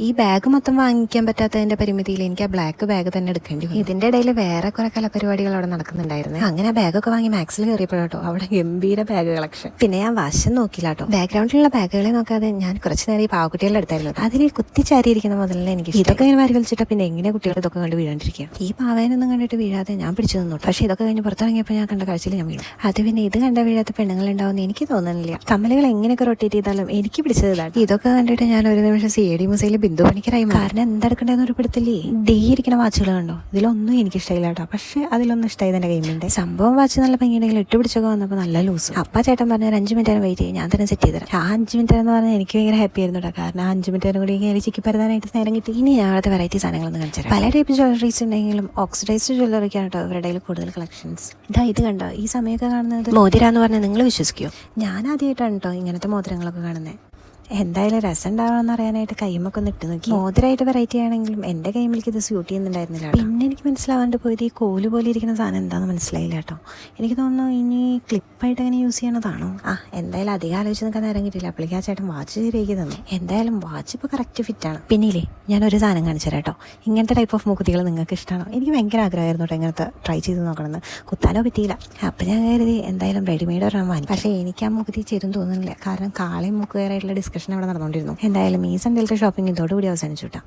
ഈ ബാഗ് മൊത്തം വാങ്ങിക്കാൻ പറ്റാത്തതിന്റെ പരിമിതിയിൽ എനിക്ക് ആ ബ്ലാക്ക് ബാഗ് തന്നെ എടുക്കേണ്ടി വന്നു. ഇതിന്റെ ഇടയിൽ വേറെ കുറെ കലാപരിപാടികൾ അവിടെ നടക്കുന്നുണ്ടായിരുന്നു. അങ്ങനെ ആ ബാഗൊക്കെ വാങ്ങി മാക്സിൽ കയറിയപ്പോഴാട്ടോ അവിടെ ഗംഭീര ബാഗ് കളക്ഷൻ. പിന്നെ ഞാൻ വശം നോക്കില്ല കേട്ടോ, ബാക്ക്ഗ്രൗണ്ടിലുള്ള ബാഗുകളെ നോക്കാതെ ഞാൻ കുറച്ച് നേരം ഈ പാവക്കുട്ടികളുടെ അടുത്തായിരുന്നു. അതിൽ കുത്തിച്ചാരിയിരിക്കുന്ന മുതലേ എനിക്ക് ഇതൊക്കെ ഇങ്ങനെ വാരി വലിച്ചിട്ട് പിന്നെ എങ്ങനെ കുട്ടികൾ ഇതൊക്കെ കണ്ട് വീഴാണ്ടിരിക്കുക. ഈ പാവേനൊന്നും കണ്ടിട്ട് വീഴാതെ ഞാൻ പിടിച്ചു നിന്നു. പക്ഷേ ഇതൊക്കെ കഴിഞ്ഞ് പുറത്തിറങ്ങിയപ്പോൾ ഞാൻ കണ്ട കാഴ്ചയിൽ ഞാൻ വീണു. അത് പിന്നെ ഇത് കണ്ട വീഴാത്ത പെണ്ണുങ്ങളുണ്ടാവുമെന്ന് എനിക്ക് തോന്നുന്നില്ല. കമ്മലുകൾ എങ്ങനെയൊക്കെ റൊട്ടേറ്റ് ചെയ്താലും എനിക്ക് പിടിച്ചതാണ്. ഇതൊക്കെ കണ്ടിട്ട് ഞാൻ ഒരു നിമിഷം CID മൂസയിൽ ബിന്ദു പണിക്കരായി. കാരണം എന്തെടുക്കണ്ടെന്ന് ഒരു പിടുത്തില്ലേ. ഡേ ഇരിക്കുന്ന വാച്ചുകൾ കണ്ടോ, ഇതിലൊന്നും എനിക്ക് ഇഷ്ടമില്ല കേട്ടോ. പക്ഷെ അതിലൊന്നും ഇഷ്ടമായി തന്നെ കൈമിന്റെ സംഭവം. വാച്ച് നല്ല ഭംഗിയുണ്ടെങ്കിൽ ഇട്ട് പിടിച്ചൊക്കെ വന്നപ്പോൾ നല്ല ലൂസ്. അപ്പ ചേട്ടൻ പറഞ്ഞ 5 മിനിറ്റ് വെയിറ്റ് ചെയ്യും, ഞാൻ തന്നെ സെറ്റ് ചെയ്തരാം. ആ 5 മിനിറ്റ് എന്ന് പറഞ്ഞാൽ എനിക്ക് ഭയങ്കര ഹാപ്പി ആയിരുന്നു കേട്ടോ. കാരണം 5 മിനിറ്റ് കൂടി കയറി ചിക്കി പരതാനായിട്ട് നേരം കിട്ടി. ഇനി ഞാനത്തെ വെറൈറ്റി സാധനങ്ങളൊന്നും കാണിച്ചു തരാം. പല ടൈപ്പ് ജ്വല്ലറീസ് ഉണ്ടെങ്കിലും ഓക്സിഡൈസ്ഡ് ജ്വല്ലറിക്കാണ് കേട്ടോ ഇവരുടെ കൂടുതൽ കളക്ഷൻസ്. ഇത് കണ്ടോ, ഈ സമയമൊക്കെ കാണുന്നത് മോതിര എന്ന് പറഞ്ഞാൽ നിങ്ങൾ വിശ്വസിക്കുമോ? ഞാൻ ആദ്യമായിട്ടാണ് കേട്ടോ ഇങ്ങനത്തെ മോതിരങ്ങളൊക്കെ കാണുന്നത്. എന്തായാലും രസം ഉണ്ടാവണമെന്ന് അറിയാനായിട്ട് കൈമൊക്കെ ഒന്ന് ഇട്ട് നോക്കി. മോതിരമായിട്ട് വെറൈറ്റി ആണെങ്കിലും എൻ്റെ കൈമിലേക്ക് ഇത് സ്യൂട്ട് ചെയ്യുന്നുണ്ടായിരുന്നില്ല. പിന്നെ എനിക്ക് മനസ്സിലാവാണ്ട് പോയത് ഈ കോല് പോലെ ഇരിക്കുന്ന സാധനം എന്താണെന്ന് മനസ്സിലായില്ല കേട്ടോ. എനിക്ക് തോന്നുന്നു ഇനി ക്ലിപ്പായിട്ട് അങ്ങനെ യൂസ് ചെയ്യണതാണോ? എന്തായാലും അധികം ആലോചിച്ച് നിൽക്കാൻ നേരം കിട്ടില്ല. അപ്പോഴേക്കും ആ ചേട്ടൻ വാച്ച് ശരിയാക്കി തന്നു. എന്തായാലും വാച്ച് ഇപ്പോൾ കറക്റ്റ് ഫിറ്റാണ്. പിന്നില്ലേ ഞാനൊരു സാധനം കാണിച്ചു തരാം കേട്ടോ. ഇങ്ങനത്തെ ടൈപ്പ് ഓഫ് മൂക്കുത്തികൾ നിങ്ങൾക്ക് ഇഷ്ടമാണോ? എനിക്ക് ഭയങ്കര ആഗ്രഹമായിരുന്നു കേട്ടോ ഇങ്ങനത്തെ ട്രൈ ചെയ്ത് നോക്കണമെന്ന്. കുത്താനോ പറ്റിയില്ല. അപ്പം ഞാൻ കരുതി എന്തായാലും റെഡിമെയ്ഡ് ഒരെണ്ണം വാങ്ങി. പക്ഷേ എനിക്ക് ആ മൂക്കുത്തി ചേരും തോന്നുന്നില്ല. കാരണം കാളയും മൂക്കുകാരായിട്ടുള്ള ഡിസ്കഷൻ അവിടെ നടന്നുകൊണ്ടിരുന്നു. എന്തായാലും ഈ സൺഡേയിലത്തെ ഷോപ്പിംഗ് ഇതോടുകൂടി അവസാനിച്ചു കേട്ടോ.